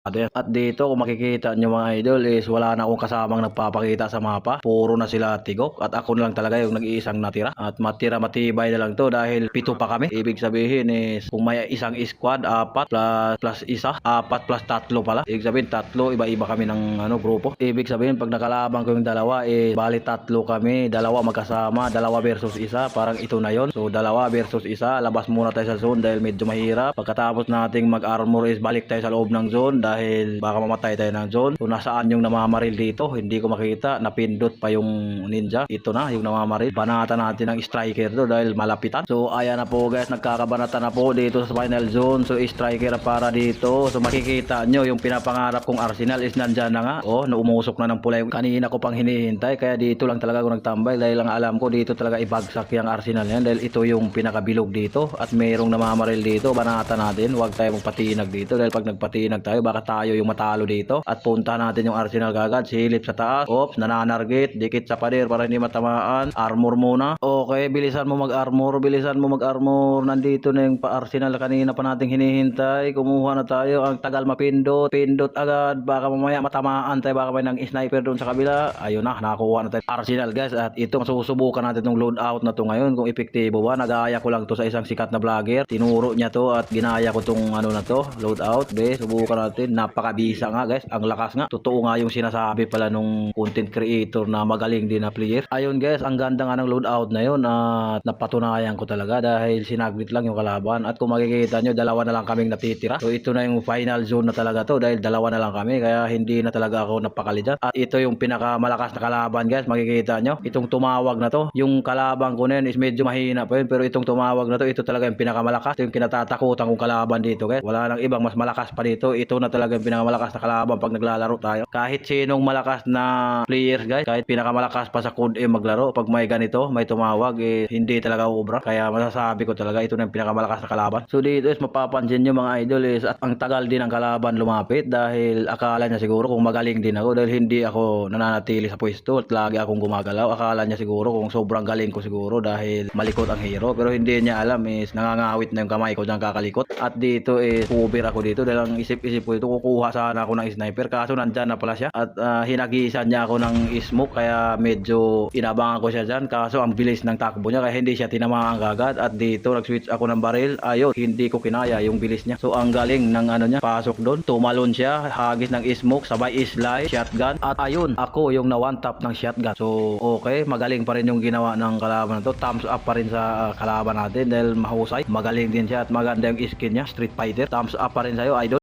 At dito kung makikita nyo mga idol is wala na akong kasamang nagpapakita sa mapa. Puro na sila tigok at ako na lang talaga yung nag-iisang natira. At matibay na lang to dahil 7 pa kami. Ibig sabihin is kung may isang squad, 4 plus isa, 4 plus 3 pala. Ibig sabihin 3, iba-iba kami ng grupo. Ibig sabihin pag nakalaban ko yung dalawa is bali 3 kami, dalawa magkasama, dalawa versus isa, parang ito na yon. So dalawa versus isa, labas muna tayo sa zone dahil medyo mahirap. Pagkatapos nating mag-armor is balik tayo sa loob ng zone dahil baka mamatay tayo ng zone. So nasaan yung namamaril dito? Hindi ko makita. Napindot pa yung ninja. Ito na yung namamaril. Banatan natin ng striker to dahil malapitan. So ayan na po guys, nagkakabanata na po dito sa final zone. So striker para dito. So makikita nyo yung pinapangarap kong Arsenal is nandyan na nga. Oh, naumusok na ng pula yung kanina ko pang hinihintay. Kaya dito lang talaga ako nagtambay dahil lang alam ko dito talaga ibagsak yung Arsenal yan dahil ito yung pinakabilog dito at mayroong namamaril dito. Banatan natin. Huwag tayo magpatinag dito dahil pag nagpatinag tayo baka tayo yung matalo dito at punta natin yung Arsenal kagad. Silip sa taas. Oops, nananargit. Dikit sa pader para hindi matamaan. Armor muna. Okay, bilisan mo mag-armor. Bilisan mo mag-armor. Nandito na yung pa-Arsenal kanina pa nating hinihintay. Kumuha na tayo. Ang tagal mapindot. Pindot agad. Baka mamaya matamaan tayo. Baka may nang sniper doon sa kabila. Ayun na, nakakuha na tayo. Arsenal guys. At ito, masusubukan natin itong loadout na to ngayon. Kung epektibo ba. Nagaya ko lang to sa isang sikat na vlogger. Tinuro niya to at ginaya ko tong ano na to. Loadout. Be, subukan natin. Napakabisa nga guys. Ang lakas nga. Totoo nga yung sinasabi pala nung content creator na magaling din na player. Ayun guys, ang ganda nga ng loadout na yun at napatunayan ko talaga dahil sinaglit lang yung kalaban. At kung makikita nyo, dalawa na lang kaming natitira. So ito na yung final zone na talaga to dahil dalawa na lang kami kaya hindi na talaga ako napakali dyan. At ito yung pinakamalakas na kalaban guys, makikita nyo. Itong tumawag na to, yung kalaban ko na yun is medyo mahina pa yun pero itong tumawag na to, ito talaga yung pinakamalakas. Ito yung kinatatakutan kong kalaban dito guys. Wala nang ibang mas malakas pa dito. Ito na talaga yung pinakamalakas na kalaban pag naglalaro tayo. Kahit sinong malakas na players guys, kahit pinakamalakas pa sa COD maglaro, pag may ganito, may tumawag hindi talaga ubra. Kaya masasabi ko talaga ito na yung pinakamalakas na kalaban. So dito is mapapansin nyo mga idol is at ang tagal din ang kalaban lumapit dahil akala niya siguro kung magaling din ako dahil hindi ako nananatili sa pwesto at lagi akong gumagalaw. Akala niya siguro kung sobrang galing ko siguro dahil malikot ang hero pero hindi niya alam is nangangawit na yung kamay ko dyan kakalikot. At dito is cover ako dito dahil ang isip-isip ko ito kukuha sana ako ng sniper kaso nandyan na pala siya at hinagisan niya ako ng smoke kaya medyo inabangan ko siya dyan kaso ang bilis ng takbo niya kaya hindi siya tinamaan kagad at dito nag-switch ako ng baril. Ayun, hindi ko kinaya yung bilis niya. So ang galing ng ano niya, pasok doon, tumalon siya, hagis ng smoke, sabay slide, shotgun at ayun, ako yung na one tap ng shotgun. So okay, magaling pa rin yung ginawa ng kalaban na to. Thumbs up pa rin sa kalaban natin dahil mahusay, magaling din siya at maganda yung skin niya, Street Fighter. Thumbs up pa rin sa'yo idol.